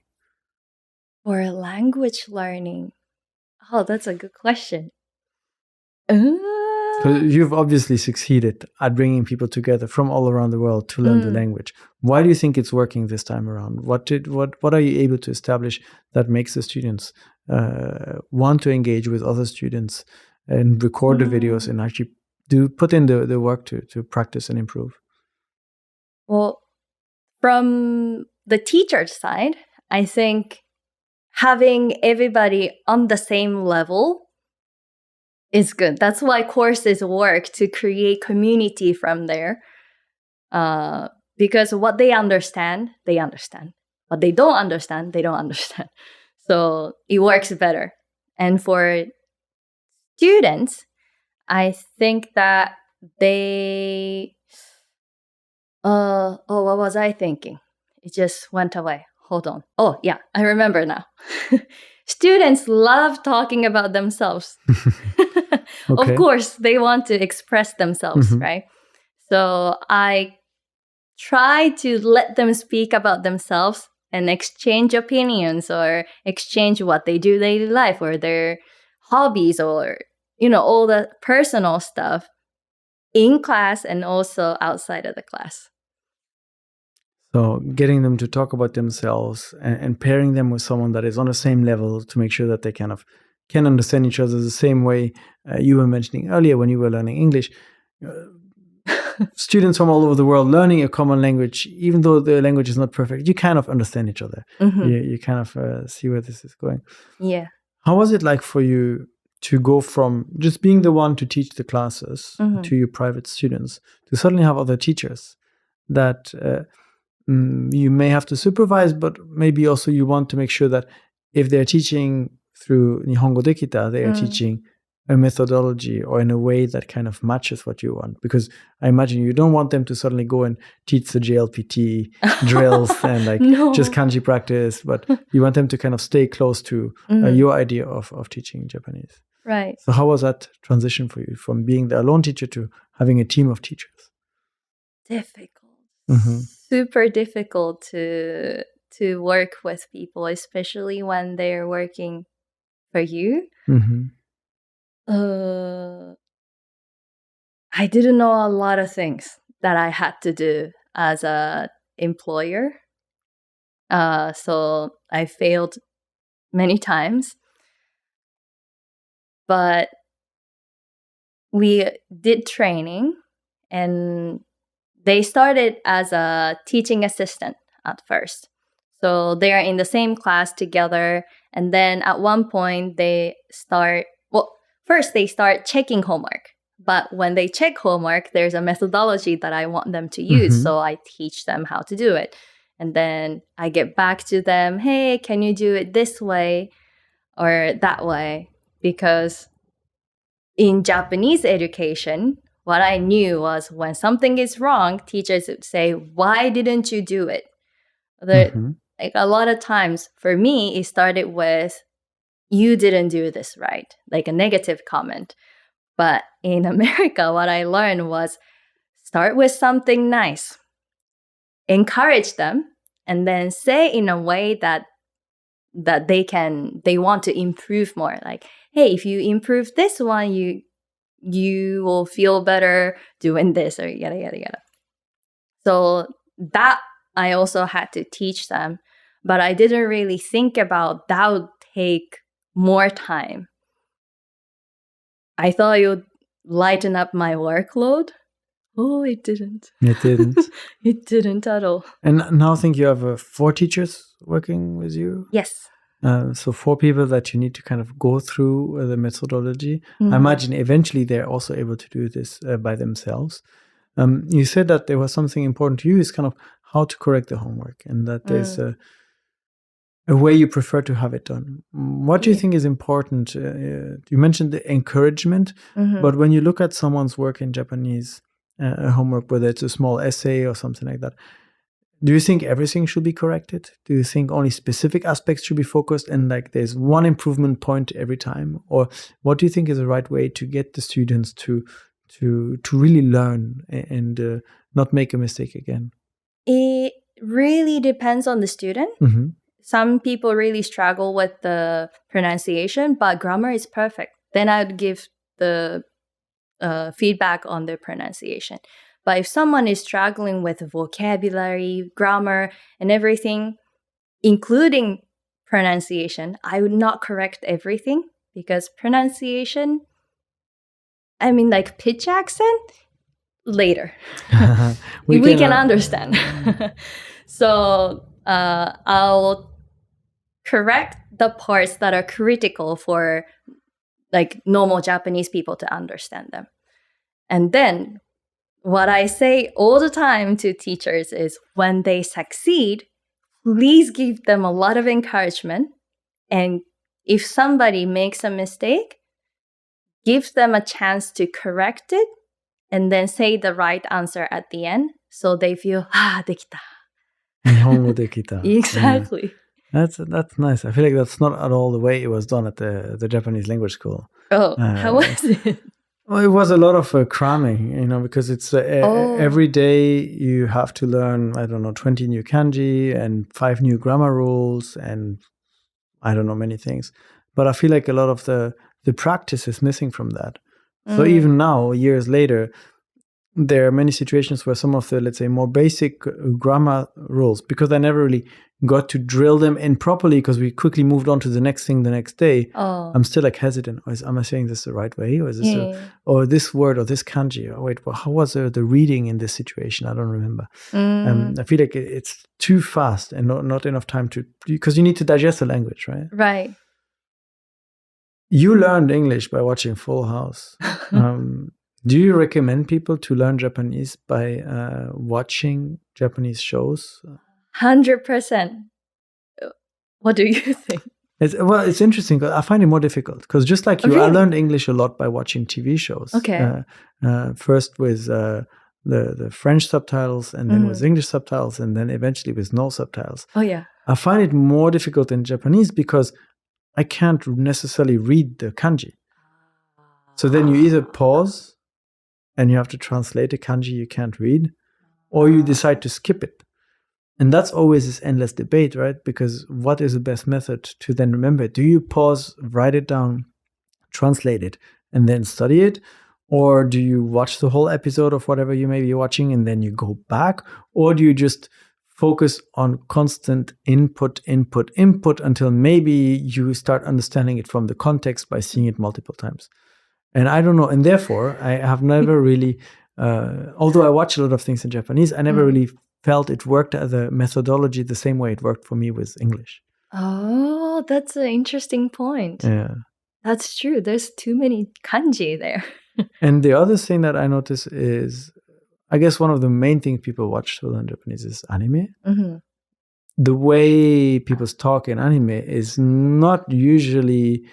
For language learning? Oh, that's a good question. So you've obviously succeeded at bringing people together from all around the world to learn the language. Why do you think it's working this time around? What are you able to establish that makes the students want to engage with other students and record the videos and actually put in the work to practice and improve? Well, from the teacher's side, I think having everybody on the same level is good. That's why courses work, to create community from there. Because what they understand, they understand. What they don't understand, they don't understand. So it works better. And for students, I think that they... what was I thinking? It just went away. Hold on. Oh, yeah, I remember now. Students love talking about themselves. Okay. Of course, they want to express themselves, right? So I try to let them speak about themselves and exchange opinions or exchange what they do daily life or their hobbies or, all the personal stuff in class and also outside of the class. So getting them to talk about themselves and pairing them with someone that is on the same level to make sure that they kind of can understand each other the same way you were mentioning earlier when you were learning English. Students from all over the world learning a common language, even though the language is not perfect, you kind of understand each other. You kind of see where this is going. Yeah. How was it like for you to go from just being the one to teach the classes to your private students to suddenly have other teachers that you may have to supervise, but maybe also you want to make sure that if they're teaching through Nihongo Dekita, they are teaching a methodology or in a way that kind of matches what you want? Because I imagine you don't want them to suddenly go and teach the JLPT drills and like just kanji practice, but you want them to kind of stay close to your idea of teaching Japanese. Right. So how was that transition for you from being the alone teacher to having a team of teachers? Difficult. Super difficult to work with people, especially when they're working for you. I didn't know a lot of things that I had to do as a employer. So I failed many times. But we did training, and they started as a teaching assistant at first. So they are in the same class together. And then at one point first they start checking homework. But when they check homework, there's a methodology that I want them to use. So I teach them how to do it. And then I get back to them, hey, can you do it this way or that way? Because in Japanese education, what I knew was when something is wrong, teachers would say, why didn't you do it? Like a lot of times for me, it started with, you didn't do this right, like a negative comment. But in America, what I learned was start with something nice, encourage them, and then say in a way that they want to improve more. Like, hey, if you improve this one, you will feel better doing this, or yada, yada, yada. So that I also had to teach them, but I didn't really think about that would take more time. I thought it would lighten up my workload. Oh, it didn't. It didn't. It didn't at all. And now I think you have 4 teachers working with you? Yes. So 4 people that you need to kind of go through the methodology. I imagine eventually they're also able to do this by themselves. You said that there was something important to you is kind of how to correct the homework, and that there's a way you prefer to have it done. What do you think is important? You mentioned the encouragement, but when you look at someone's work in Japanese homework, whether it's a small essay or something like that, do you think everything should be corrected? Do you think only specific aspects should be focused and like there's one improvement point every time? Or what do you think is the right way to get the students to really learn and not make a mistake again? It really depends on the student. Some people really struggle with the pronunciation, but grammar is perfect. Then I would give the feedback on their pronunciation. But if someone is struggling with vocabulary, grammar, and everything, including pronunciation, I would not correct everything, because pronunciation, I mean, like pitch accent, later. we can understand. So I'll correct the parts that are critical for like normal Japanese people to understand them. And then what I say all the time to teachers is when they succeed, please give them a lot of encouragement. And if somebody makes a mistake, give them a chance to correct it and then say the right answer at the end. So they feel, dekita. Nihongo Dekita. Exactly. Yeah. That's nice. I feel like that's not at all the way it was done at the Japanese language school. Oh, how was it? Well, it was a lot of cramming, because it's every day you have to learn, 20 new kanji and 5 new grammar rules and many things. But I feel like a lot of the practice is missing from that. So even now, years later, there are many situations where some of the, let's say, more basic grammar rules, because I never really got to drill them in properly because we quickly moved on to the next thing the next day. I'm still like hesitant. Am I saying this the right way? Or is this or this word or this kanji? Oh, wait, well, how was the reading in this situation? I don't remember. I feel like it's too fast and not enough time because you need to digest the language, right? Right. You learned English by watching Full House. Do you recommend people to learn Japanese by watching Japanese shows? 100%. What do you think? It's interesting. I find it more difficult because just like you, I learned English a lot by watching TV shows. Okay. First with the French subtitles, and then with English subtitles, and then eventually with no subtitles. Oh, yeah. I find it more difficult in Japanese because I can't necessarily read the kanji. So then you either pause and you have to translate a kanji you can't read, or you decide to skip it. And that's always this endless debate, right? Because what is the best method to then remember it? Do you pause, write it down, translate it, and then study it? Or do you watch the whole episode of whatever you may be watching and then you go back? Or do you just focus on constant input until maybe you start understanding it from the context by seeing it multiple times? And I don't know. And therefore, I have never really, although I watch a lot of things in Japanese, I never really felt it worked as a methodology the same way it worked for me with English. Oh, that's an interesting point. Yeah. That's true. There's too many kanji there. And the other thing that I notice is, I guess one of the main things people watch to learn Japanese is anime. Mm-hmm. The way people talk in anime is not usually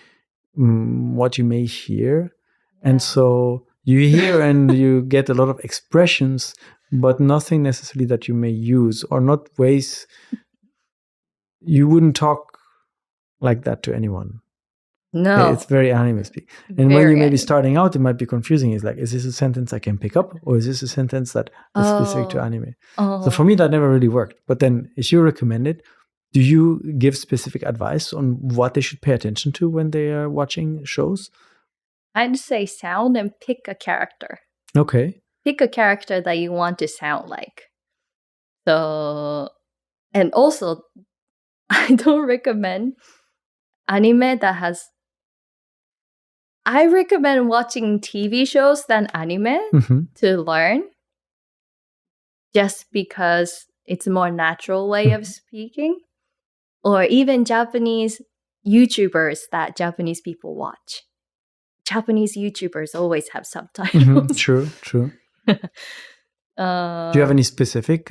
what you may hear. Yeah. And so you hear and you get a lot of expressions, but nothing necessarily that you may use, or not ways you wouldn't talk like that to anyone. No. It's very anime speak. And when you may be starting out, it might be confusing. It's like, is this a sentence I can pick up? Or is this a sentence that is specific to anime? So for me, that never really worked. But then if you recommend it, do you give specific advice on what they should pay attention to when they are watching shows? I'd say sound and pick a character. Okay. Pick a character that you want to sound like. So, and also, I don't recommend anime that has... I recommend watching TV shows than anime to learn, just because it's a more natural way of speaking. Or even Japanese YouTubers that Japanese people watch. Japanese YouTubers always have subtitles. True. Do you have any specific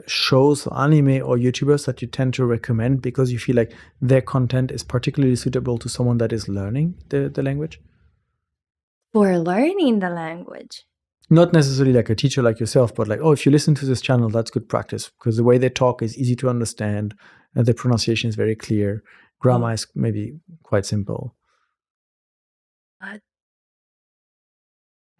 shows, anime, or YouTubers that you tend to recommend because you feel like their content is particularly suitable to someone that is learning the language? For learning the language? Not necessarily like a teacher like yourself, but like, oh, if you listen to this channel, that's good practice because the way they talk is easy to understand, and the pronunciation is very clear. Grammar is maybe quite simple.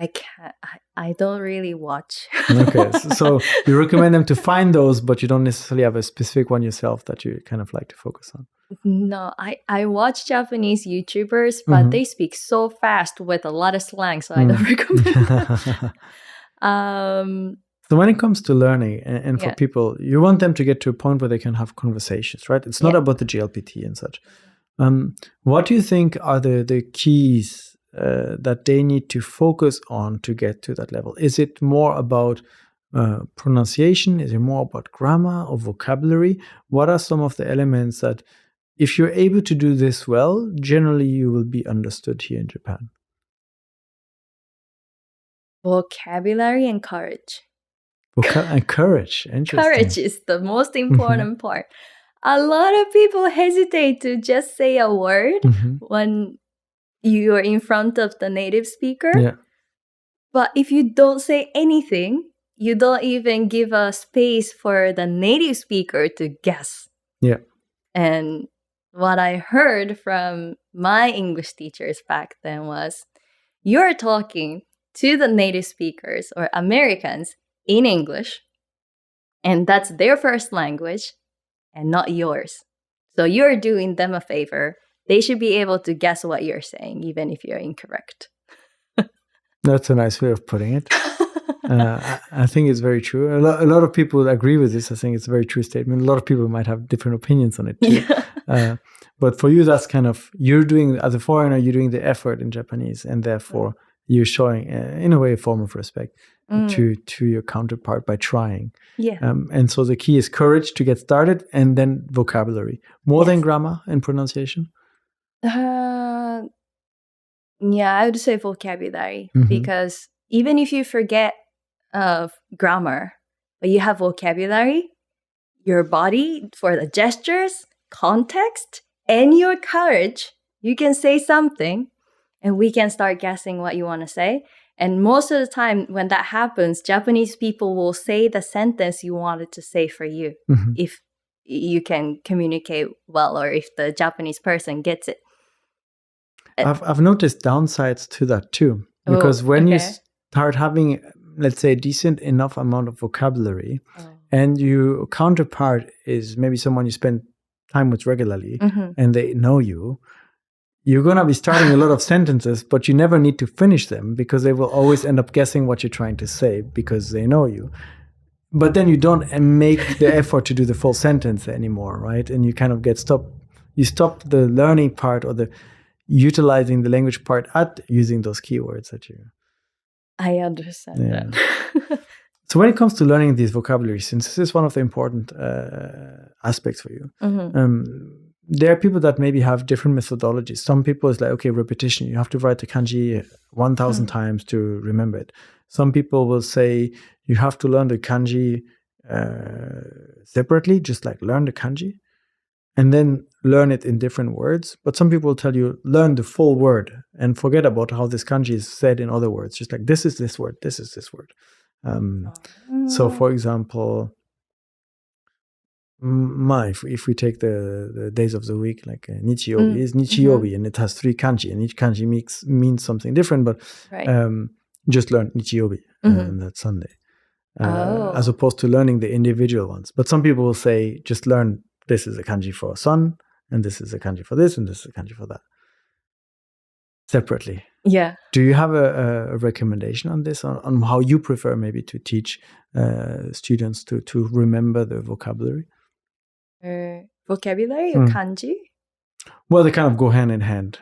I don't really watch. Okay, so you recommend them to find those, but you don't necessarily have a specific one yourself that you kind of like to focus on. No, I watch Japanese YouTubers, but they speak so fast with a lot of slang, so I don't recommend them. So when it comes to learning, and for people, you want them to get to a point where they can have conversations, right? It's not about the GLPT and such. What do you think are the keys that they need to focus on to get to that level? Is it more about pronunciation? Is it more about grammar or vocabulary? What are some of the elements that, if you're able to do this well, generally you will be understood here in Japan? Vocabulary and courage. And courage. Interesting. Courage is the most important part. A lot of people hesitate to just say a word when you're in front of the native speaker. Yeah. But if you don't say anything, you don't even give a space for the native speaker to guess. Yeah. And what I heard from my English teachers back then was, you're talking to the native speakers or Americans in English, and that's their first language and not yours. So you're doing them a favor. They should be able to guess what you're saying, even if you're incorrect. That's a nice way of putting it. I think it's very true. A lot of people agree with this. I think it's a very true statement. A lot of people might have different opinions on it too. Yeah. But for you, that's kind of, you're doing, as a foreigner, you're doing the effort in Japanese, and therefore you're showing, in a way, a form of respect to your counterpart by trying. Yeah. And so the key is courage to get started, and then vocabulary. More than grammar and pronunciation? Yeah, I would say vocabulary, because even if you forget grammar, but you have vocabulary, your body for the gestures, context, and your courage, you can say something and we can start guessing what you want to say. And most of the time when that happens, Japanese people will say the sentence you wanted to say for you if you can communicate well or if the Japanese person gets it. I've noticed downsides to that too. Because when you start having, let's say, a decent enough amount of vocabulary and your counterpart is maybe someone you spend time with regularly and they know you, you're going to be starting a lot of sentences, but you never need to finish them because they will always end up guessing what you're trying to say because they know you. But then you don't make the effort to do the full sentence anymore, right? And you kind of get stopped. You stop the learning part or the utilizing the language part at using those keywords that you... I understand that. So when it comes to learning these vocabularies, since this is one of the important aspects for you, there are people that maybe have different methodologies. Some people is like, okay, repetition. You have to write the kanji 1,000 times to remember it. Some people will say you have to learn the kanji separately, just like learn the kanji, and then learn it in different words. But some people will tell you, learn the full word and forget about how this kanji is said in other words. Just like, this is this word, this is this word. So, for example, if we take the days of the week, like Nichiyobi is Nichiyobi, and it has 3 kanji, and each kanji means something different, but just learn Nichiyobi and that's Sunday, as opposed to learning the individual ones. But some people will say, just learn, this is a kanji for sun, and this is a kanji for this, and this is a kanji for that, separately. Yeah. Do you have a recommendation on this, on how you prefer maybe to teach students to remember the vocabulary? Vocabulary or kanji? Well, they kind of go hand in hand.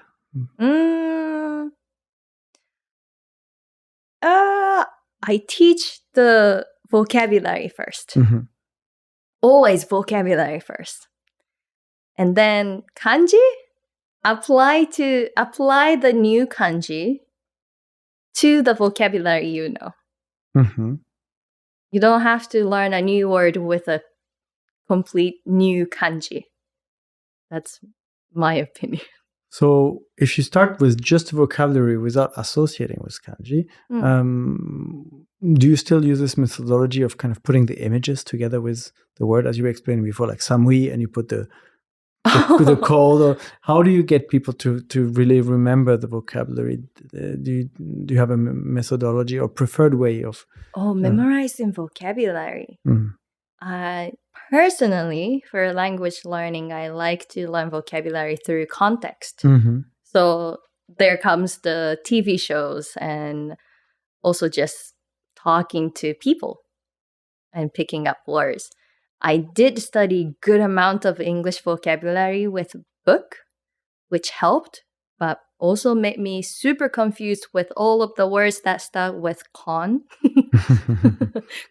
I teach the vocabulary first. Always vocabulary first. And then kanji, apply the new kanji to the vocabulary you know. You don't have to learn a new word with a complete new kanji. That's my opinion. So if you start with just vocabulary without associating with kanji, do you still use this methodology of kind of putting the images together with the word, as you were explaining before, like samui, and you put the cold? Or how do you get people to really remember the vocabulary? Do you have a methodology or preferred way of... memorizing vocabulary. Personally, for language learning, I like to learn vocabulary through context. So there comes the TV shows and also just talking to people and picking up words. I did study good amount of English vocabulary with a book, which helped, but also made me super confused with all of the words that start with con.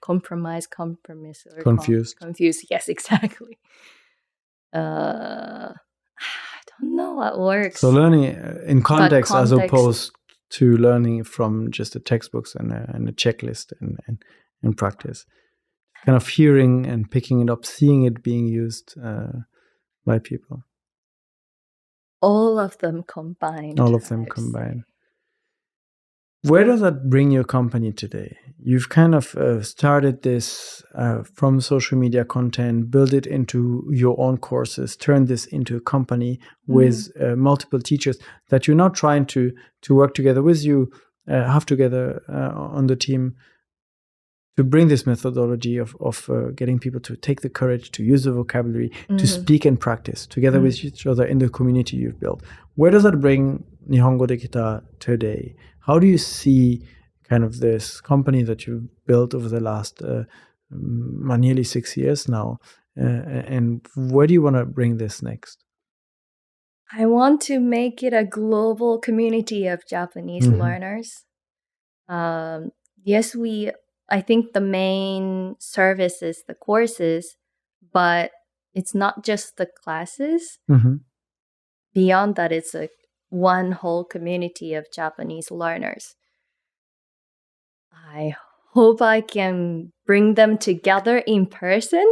Compromise, compromise. Or confused. Confused, yes, exactly. I don't know what works. So learning in context as opposed to learning from just the textbooks and a checklist and practice. Kind of hearing and picking it up, seeing it being used by people. All of them combined. Where does that bring your company today? You've kind of started this from social media content, build it into your own courses, turn this into a company with multiple teachers that you're now trying to work together with you, have together on the team, to bring this methodology of getting people to take the courage to use the vocabulary, to speak and practice together with each other in the community you've built. Where does that bring Nihongo Dekita today? How do you see kind of this company that you've built over the last nearly 6 years now? And where do you want to bring this next? I want to make it a global community of Japanese learners. Yes, I think the main service is the courses, but it's not just the classes. Beyond that, it's one whole community of Japanese learners. I hope I can bring them together in person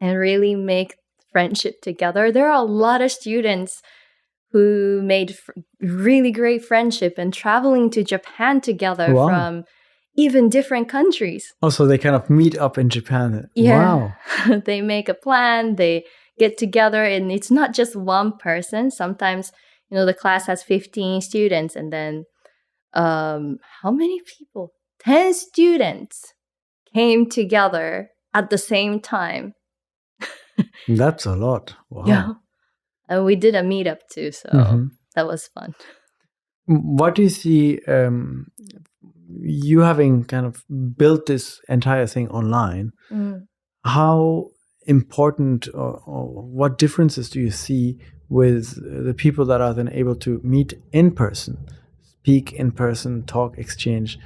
and really make friendship together. There are a lot of students who made really great friendship and traveling to Japan together from even different countries. Oh, so they kind of meet up in Japan. Yeah. Wow. They make a plan, they get together, and it's not just one person. Sometimes, the class has 15 students, and then how many people? 10 students came together at the same time. That's a lot. Wow. Yeah. And we did a meetup too, so that was fun. What do you see, you having kind of built this entire thing online, how important or what differences do you see with the people that are then able to meet in person, speak in person, talk, exchange?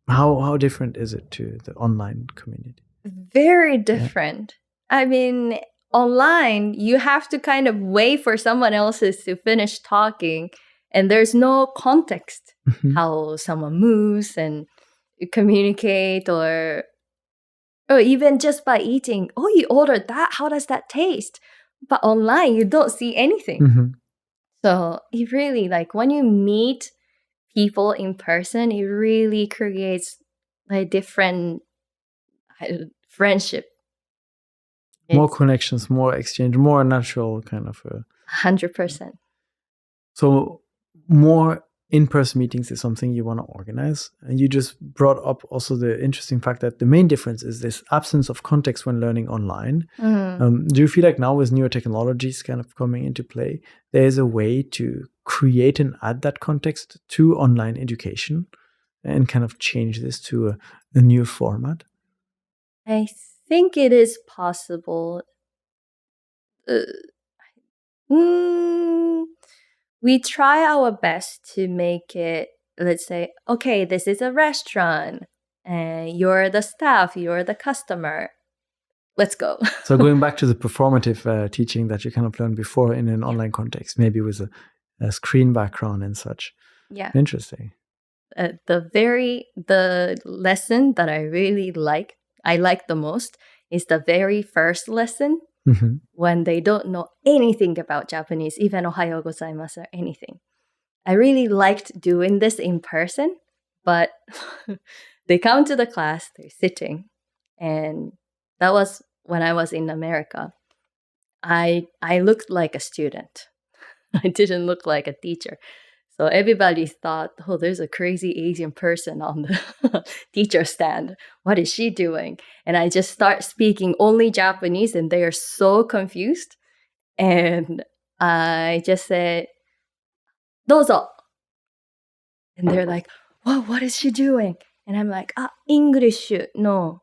How different is it to the online community? Very different. Yeah. I mean, online, you have to kind of wait for someone else's to finish talking, and there's no context how someone moves and communicate, or even just by eating. Oh, you ordered that? How does that taste? But online, you don't see anything. So it really, like, when you meet people in person, it really creates a different friendship. More connections, more exchange, more natural kind of. 100%. So more in-person meetings is something you want to organize. And you just brought up also the interesting fact that the main difference is this absence of context when learning online. Do you feel like now with newer technologies kind of coming into play, there's a way to create and add that context to online education and kind of change this to a new format? I think it is possible. We try our best to make it, let's say, okay, this is a restaurant, and you're the staff, you're the customer. Let's go. So going back to the performative teaching that you kind of learned before in an online context, maybe with a screen background and such. Yeah. Interesting. The lesson that I like the most is the very first lesson. When they don't know anything about Japanese, even Ohayo gozaimasu or anything. I really liked doing this in person, but they come to the class, they're sitting, and that was when I was in America. I looked like a student. I didn't look like a teacher. So everybody thought, oh, there's a crazy Asian person on the teacher stand. What is she doing? And I just start speaking only Japanese, and they are so confused. And I just said, dozo. And they're like, whoa, what is she doing? And I'm like, English, no.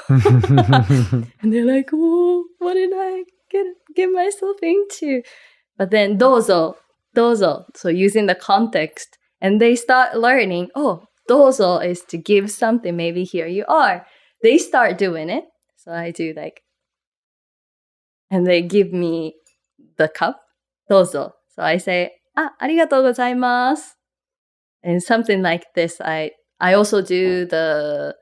And they're like, oh, what did I get myself into? But then dozo. So using the context, and they start learning, oh, dozo is to give something, maybe here you are. They start doing it. So I do like, and they give me the cup, dozo. So I say, arigatou gozaimasu. And something like this. I also use the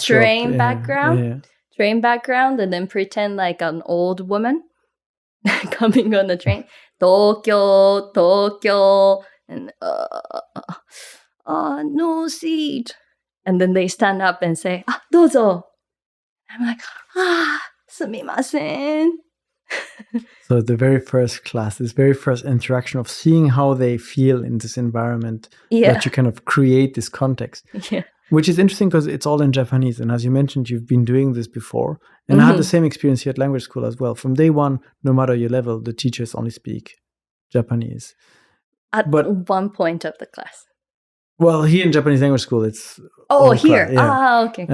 train background. Yeah. Train background, and then pretend like an old woman coming on the train. Tokyo, and no seat. And then they stand up and say, dozo. I'm like, sumimasen. So the very first class, this very first interaction of seeing how they feel in this environment, that you kind of create this context. Yeah. Which is interesting because it's all in Japanese. And as you mentioned, you've been doing this before. And I had the same experience here at language school as well. From day one, no matter your level, the teachers only speak Japanese. At one point of the class. Well, here in Japanese language school, it's... here. Okay.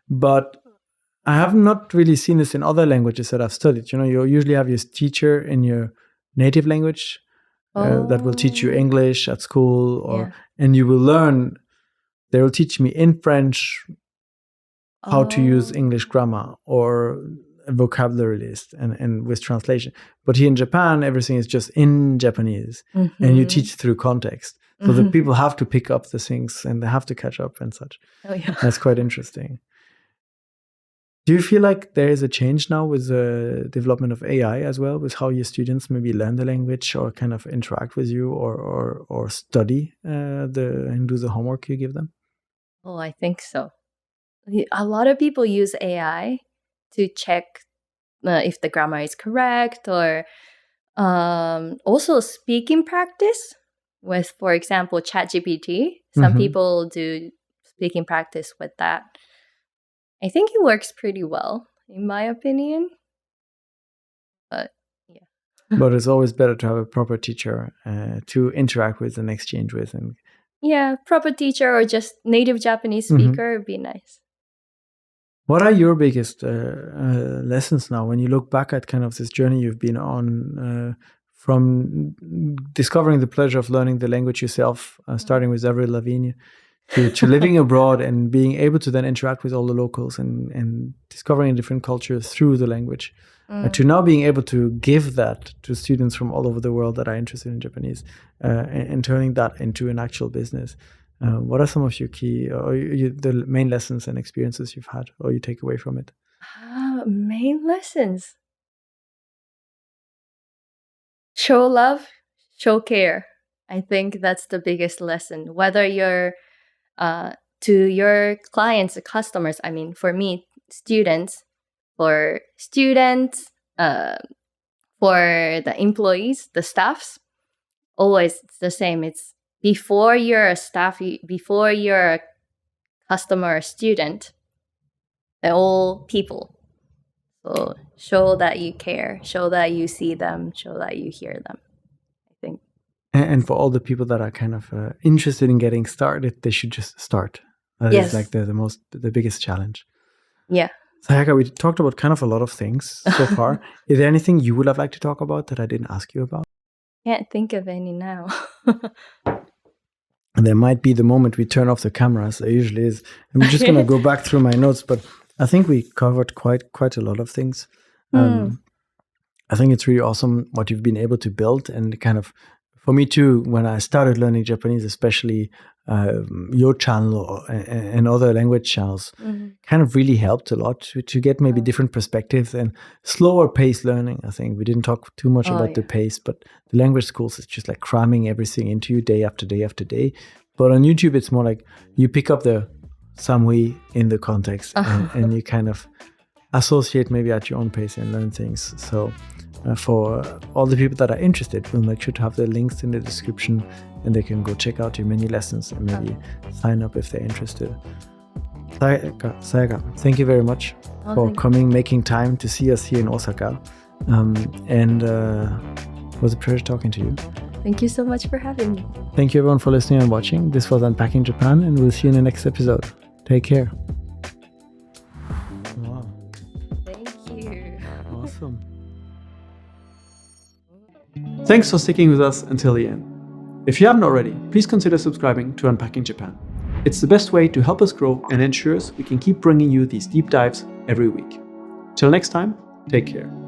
But I have not really seen this in other languages that I've studied. You usually have your teacher in your native language that will teach you English at school, and you will learn... They will teach me in French how to use English grammar or a vocabulary list and with translation. But here in Japan, everything is just in Japanese, and you teach through context. So the people have to pick up the things and they have to catch up and such. Oh, yeah. That's quite interesting. Do you feel like there is a change now with the development of AI as well, with how your students maybe learn the language or kind of interact with you or study and do the homework you give them? Oh, I think so. A lot of people use AI to check if the grammar is correct, or also speaking practice with, for example, ChatGPT. Some people do speaking practice with that. I think it works pretty well, in my opinion. But yeah. But it's always better to have a proper teacher to interact with and exchange with. And yeah, proper teacher or just native Japanese speaker would be nice. What are your biggest lessons now when you look back at kind of this journey you've been on from discovering the pleasure of learning the language yourself, starting with Avril Lavigne, to living abroad and being able to then interact with all the locals and discovering different cultures through the language, to now being able to give that to students from all over the world that are interested in Japanese and turning that into an actual business? What are some of your key, or the main lessons and experiences you've had, or you take away from it? Main lessons. Show love, show care. I think that's the biggest lesson. Whether you're to your clients, customers, I mean, for me, students, for the employees, the staffs, always it's the same. It's before you're a staff, before you're a customer or student, they're all people. So show that you care, show that you see them, show that you hear them, I think. And for all the people that are kind of interested in getting started, they should just start. That is like the biggest challenge. Yeah. Sayaka, we talked about kind of a lot of things so far. Is there anything you would have liked to talk about that I didn't ask you about? Can't think of any now. And there might be the moment we turn off the cameras. There usually is. I'm just going to go back through my notes, but I think we covered quite a lot of things. I think it's really awesome what you've been able to build, and kind of, for me too, when I started learning Japanese, especially your channel and other language channels, kind of really helped a lot to get maybe different perspectives and slower pace learning. I think we didn't talk too much about the pace, but the language schools, it's just like cramming everything into you day after day after day. But on YouTube, it's more like you pick up the samui in the context and you kind of associate maybe at your own pace and learn things. So for all the people that are interested, we'll make sure to have the links in the description, and they can go check out your mini lessons and maybe sign up if they're interested. Sayaka, thank you very much for coming, making time to see us here in Osaka. And it was a pleasure talking to you. Thank you so much for having me. Thank you everyone for listening and watching. This was Unpacking Japan, and we'll see you in the next episode. Take care. Wow. Thank you. Awesome. Thanks for sticking with us until the end. If you haven't already, please consider subscribing to Unpacking Japan. It's the best way to help us grow and ensures we can keep bringing you these deep dives every week. Till next time, take care.